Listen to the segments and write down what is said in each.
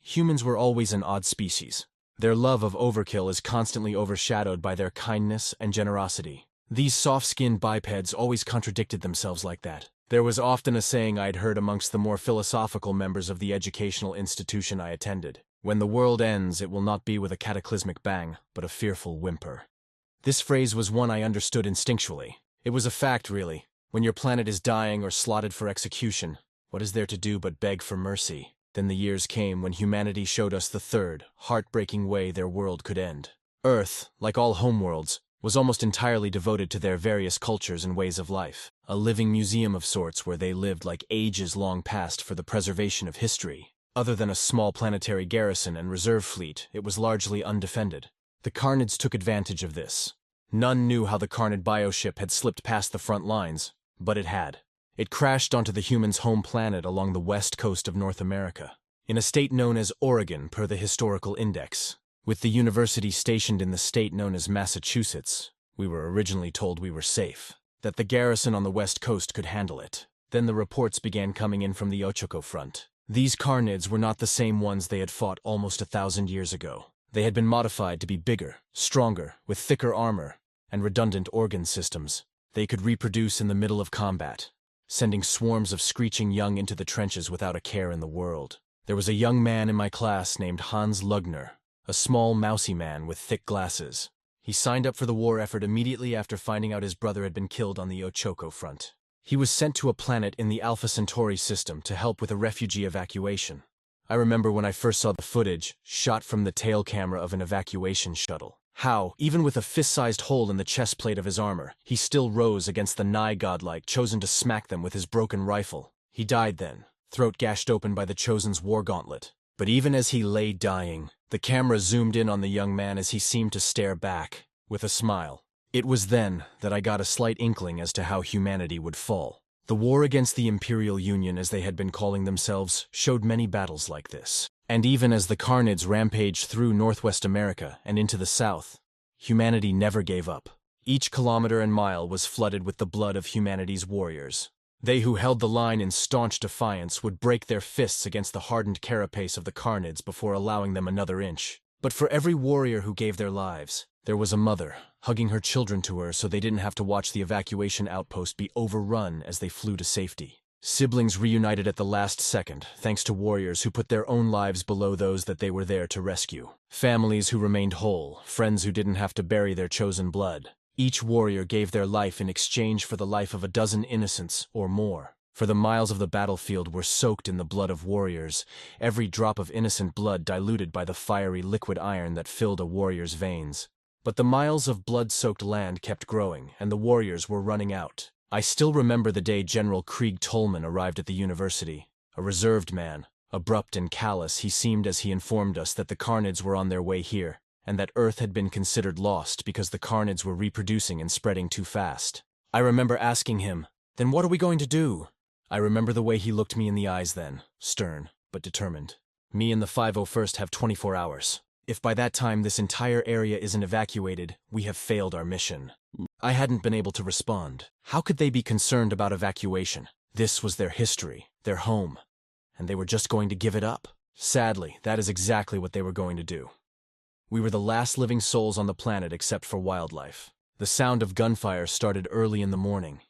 Humans were always an odd species. Their love of overkill is constantly overshadowed by their kindness and generosity. These soft-skinned bipeds always contradicted themselves like that. There was often a saying I'd heard amongst the more philosophical members of the educational institution I attended. When the world ends, it will not be with a cataclysmic bang, but a fearful whimper. This phrase was one I understood instinctually. It was a fact, really. When your planet is dying or slotted for execution, what is there to do but beg for mercy? Then the years came when humanity showed us the third, heartbreaking way their world could end. Earth, like all homeworlds, was almost entirely devoted to their various cultures and ways of life. A living museum of sorts where they lived like ages long past for the preservation of history. Other than a small planetary garrison and reserve fleet, it was largely undefended. The Carnids took advantage of this. None knew how the Carnid bioship had slipped past the front lines, but it had. It crashed onto the humans' home planet along the west coast of North America, in a state known as Oregon per the historical index. With the university stationed in the state known as Massachusetts, we were originally told we were safe, that the garrison on the west coast could handle it. Then the reports began coming in from the Ochoko front. These Carnids were not the same ones they had fought almost 1,000 years ago. They had been modified to be bigger, stronger, with thicker armor, and redundant organ systems. They could reproduce in the middle of combat, sending swarms of screeching young into the trenches without a care in the world. There was a young man in my class named Hans Lugner, a small, mousy man with thick glasses. He signed up for the war effort immediately after finding out his brother had been killed on the Ochoko front. He was sent to a planet in the Alpha Centauri system to help with a refugee evacuation. I remember when I first saw the footage, shot from the tail camera of an evacuation shuttle. How, even with a fist-sized hole in the chest plate of his armor, he still rose against the nigh godlike chosen to smack them with his broken rifle. He died then, throat gashed open by the chosen's war gauntlet. But even as he lay dying, the camera zoomed in on the young man as he seemed to stare back, with a smile. It was then that I got a slight inkling as to how humanity would fall. The war against the Imperial Union, as they had been calling themselves, showed many battles like this. And even as the Carnids rampaged through Northwest America and into the South, humanity never gave up. Each kilometer and mile was flooded with the blood of humanity's warriors. They who held the line in staunch defiance would break their fists against the hardened carapace of the Carnids before allowing them another inch. But for every warrior who gave their lives, there was a mother, hugging her children to her so they didn't have to watch the evacuation outpost be overrun as they flew to safety. Siblings reunited at the last second, thanks to warriors who put their own lives below those that they were there to rescue. Families who remained whole, friends who didn't have to bury their chosen blood. Each warrior gave their life in exchange for the life of a dozen innocents or more. For the miles of the battlefield were soaked in the blood of warriors, every drop of innocent blood diluted by the fiery liquid iron that filled a warrior's veins. But the miles of blood-soaked land kept growing, and the warriors were running out. I still remember the day General Krieg Tolman arrived at the university. A reserved man, abrupt and callous he seemed as he informed us that the Carnids were on their way here, and that Earth had been considered lost because the Carnids were reproducing and spreading too fast. I remember asking him, "Then what are we going to do?" I remember the way he looked me in the eyes then, stern, but determined. "Me and the 501st have 24 hours. If by that time this entire area isn't evacuated, we have failed our mission." I hadn't been able to respond. How could they be concerned about evacuation? This was their history, their home, and they were just going to give it up. Sadly, that is exactly what they were going to do. We were the last living souls on the planet except for wildlife. The sound of gunfire started early in the morning.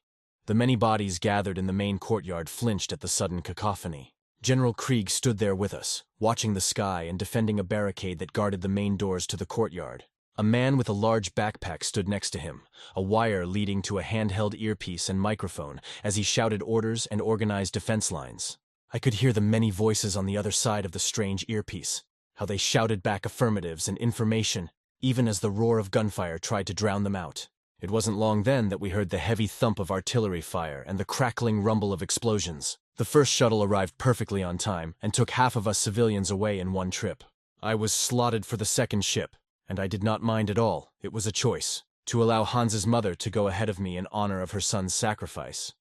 The many bodies gathered in the main courtyard flinched at the sudden cacophony. General Krieg stood there with us, watching the sky and defending a barricade that guarded the main doors to the courtyard. A man with a large backpack stood next to him, a wire leading to a handheld earpiece and microphone as he shouted orders and organized defense lines. I could hear the many voices on the other side of the strange earpiece, how they shouted back affirmatives and information, even as the roar of gunfire tried to drown them out. It wasn't long then that we heard the heavy thump of artillery fire and the crackling rumble of explosions. The first shuttle arrived perfectly on time and took half of us civilians away in one trip. I was slotted for the second ship, and I did not mind at all. It was a choice, to allow Hans's mother to go ahead of me in honor of her son's sacrifice.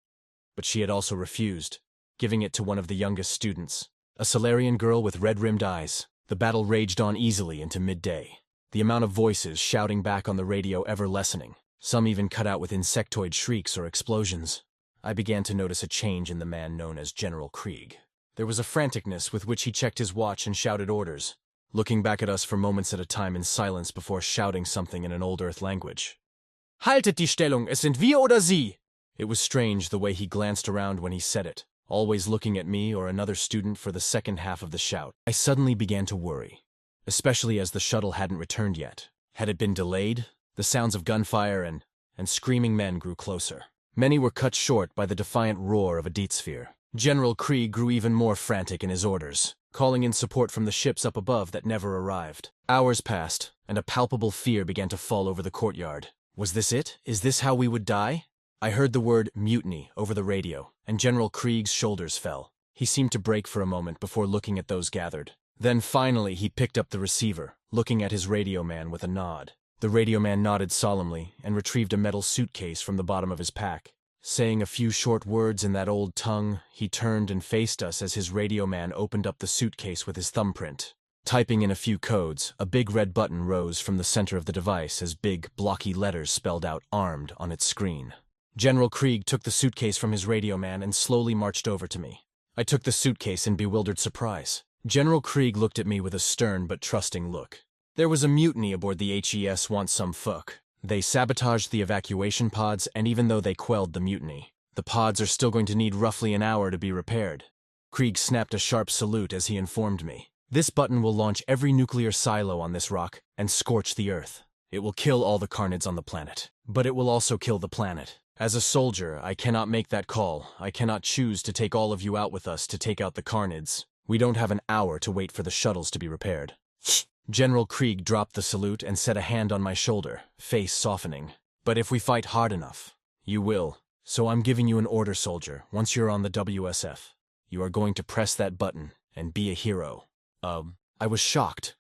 But she had also refused, giving it to one of the youngest students, a Solarian girl with red-rimmed eyes. The battle raged on easily into midday, the amount of voices shouting back on the radio ever lessening. Some even cut out with insectoid shrieks or explosions. I began to notice a change in the man known as General Krieg. There was a franticness with which he checked his watch and shouted orders, looking back at us for moments at a time in silence before shouting something in an Old Earth language. Haltet die Stellung, es sind wir oder Sie! It was strange the way he glanced around when he said it, always looking at me or another student for the second half of the shout. I suddenly began to worry, especially as the shuttle hadn't returned yet. Had it been delayed? The sounds of gunfire and screaming men grew closer. Many were cut short by the defiant roar of a Dietsphere. General Krieg grew even more frantic in his orders, calling in support from the ships up above that never arrived. Hours passed, and a palpable fear began to fall over the courtyard. Was this it? Is this how we would die? I heard the word mutiny over the radio, and General Krieg's shoulders fell. He seemed to break for a moment before looking at those gathered. Then finally he picked up the receiver, looking at his radio man with a nod. The radio man nodded solemnly and retrieved a metal suitcase from the bottom of his pack. Saying a few short words in that old tongue, he turned and faced us as his radio man opened up the suitcase with his thumbprint. Typing in a few codes, a big red button rose from the center of the device as big, blocky letters spelled out "Armed" on its screen. General Krieg took the suitcase from his radio man and slowly marched over to me. I took the suitcase in bewildered surprise. General Krieg looked at me with a stern but trusting look. There was a mutiny aboard the HES Want Some Fuck. They sabotaged the evacuation pods, and even though they quelled the mutiny, the pods are still going to need roughly an hour to be repaired. Krieg snapped a sharp salute as he informed me. This button will launch every nuclear silo on this rock and scorch the Earth. It will kill all the Carnids on the planet, but it will also kill the planet. As a soldier, I cannot make that call. I cannot choose to take all of you out with us to take out the Carnids. We don't have an hour to wait for the shuttles to be repaired. General Krieg dropped the salute and set a hand on my shoulder, face softening. But if we fight hard enough, you will. So I'm giving you an order, soldier. Once you're on the WSF, you are going to press that button and be a hero. I was shocked.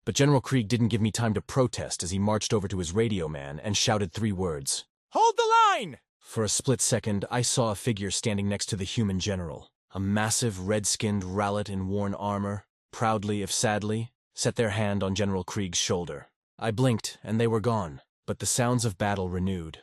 But General Krieg didn't give me time to protest as he marched over to his radio man and shouted 3 words. Hold the line! For a split second, I saw a figure standing next to the human general. A massive, red-skinned rallet in worn armor, proudly if sadly, set their hand on General Krieg's shoulder. I blinked, and they were gone. But the sounds of battle renewed,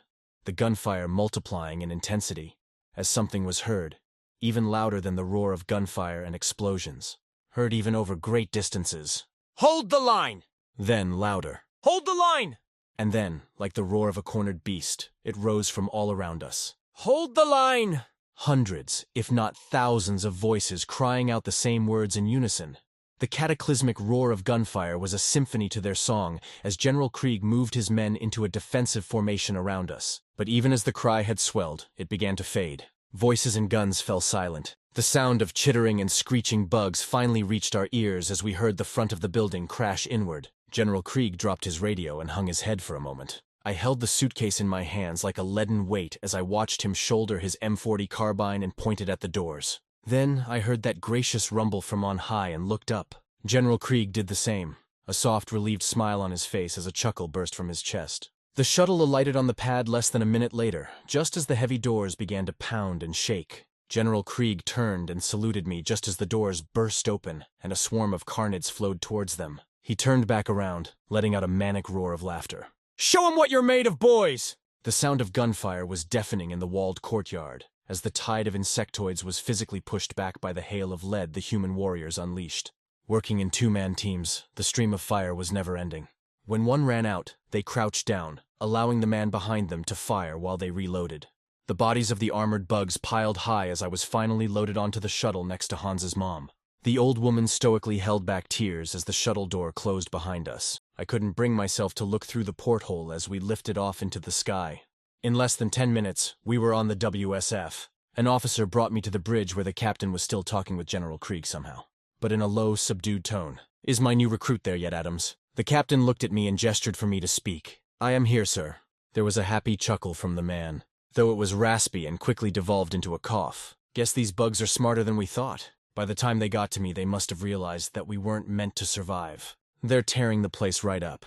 the gunfire multiplying in intensity, as something was heard, even louder than the roar of gunfire and explosions, heard even over great distances. Hold the line! Then louder. Hold the line! And then, like the roar of a cornered beast, it rose from all around us. Hold the line! Hundreds, if not thousands of voices crying out the same words in unison. The cataclysmic roar of gunfire was a symphony to their song as General Krieg moved his men into a defensive formation around us. But even as the cry had swelled, it began to fade. Voices and guns fell silent. The sound of chittering and screeching bugs finally reached our ears as we heard the front of the building crash inward. General Krieg dropped his radio and hung his head for a moment. I held the suitcase in my hands like a leaden weight as I watched him shoulder his M40 carbine and pointed at the doors. Then I heard that gracious rumble from on high and looked up. General Krieg did the same, a soft, relieved smile on his face as a chuckle burst from his chest. The shuttle alighted on the pad less than a minute later, just as the heavy doors began to pound and shake. General Krieg turned and saluted me just as the doors burst open and a swarm of Carnids flowed towards them. He turned back around, letting out a manic roar of laughter. "Show 'em what you're made of, boys!" The sound of gunfire was deafening in the walled courtyard, as the tide of insectoids was physically pushed back by the hail of lead the human warriors unleashed. Working in 2-man teams, the stream of fire was never ending. When one ran out, they crouched down, allowing the man behind them to fire while they reloaded. The bodies of the armored bugs piled high as I was finally loaded onto the shuttle next to Hans's mom. The old woman stoically held back tears as the shuttle door closed behind us. I couldn't bring myself to look through the porthole as we lifted off into the sky. In less than 10 minutes, we were on the WSF. An officer brought me to the bridge where the captain was still talking with General Krieg somehow, but in a low, subdued tone. "Is my new recruit there yet, Adams?" The captain looked at me and gestured for me to speak. "I am here, sir." There was a happy chuckle from the man, though it was raspy and quickly devolved into a cough. "Guess these bugs are smarter than we thought. By the time they got to me, they must have realized that we weren't meant to survive. They're tearing the place right up."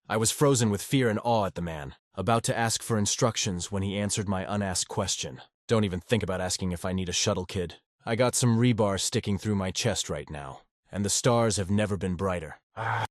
I was frozen with fear and awe at the man, about to ask for instructions when he answered my unasked question. "Don't even think about asking if I need a shuttle, kid. I got some rebar sticking through my chest right now, and the stars have never been brighter."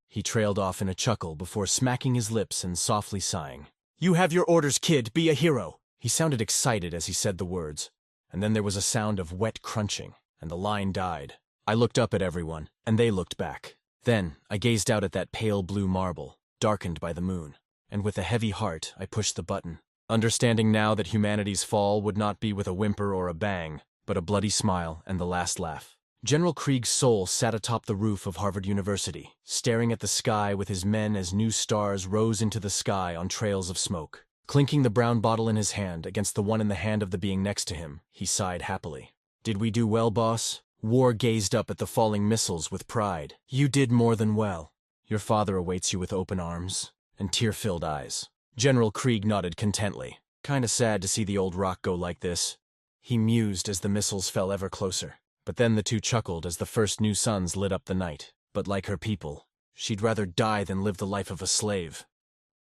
He trailed off in a chuckle before smacking his lips and softly sighing. "You have your orders, kid. Be a hero." He sounded excited as he said the words, and then there was a sound of wet crunching. and the line died. I looked up at everyone, and they looked back. Then, I gazed out at that pale blue marble, darkened by the moon, and with a heavy heart, I pushed the button, understanding now that humanity's fall would not be with a whimper or a bang, but a bloody smile and the last laugh. General Krieg's soul sat atop the roof of Harvard University, staring at the sky with his men as new stars rose into the sky on trails of smoke. Clinking the brown bottle in his hand against the one in the hand of the being next to him, he sighed happily. "Did we do well, boss?" War gazed up at the falling missiles with pride. "You did more than well. Your father awaits you with open arms and tear-filled eyes." General Krieg nodded contently. "Kinda sad to see the old rock go like this," he mused as the missiles fell ever closer. But then the two chuckled as the first new suns lit up the night. But like her people, she'd rather die than live the life of a slave.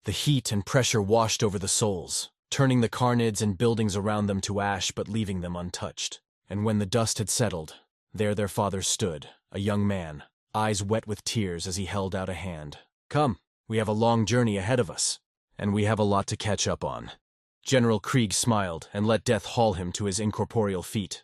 The heat and pressure washed over the souls, turning the Carnids and buildings around them to ash but leaving them untouched. And when the dust had settled, there their father stood, a young man, eyes wet with tears as he held out a hand. "Come, we have a long journey ahead of us, and we have a lot to catch up on." General Krieg smiled and let death haul him to his incorporeal feet.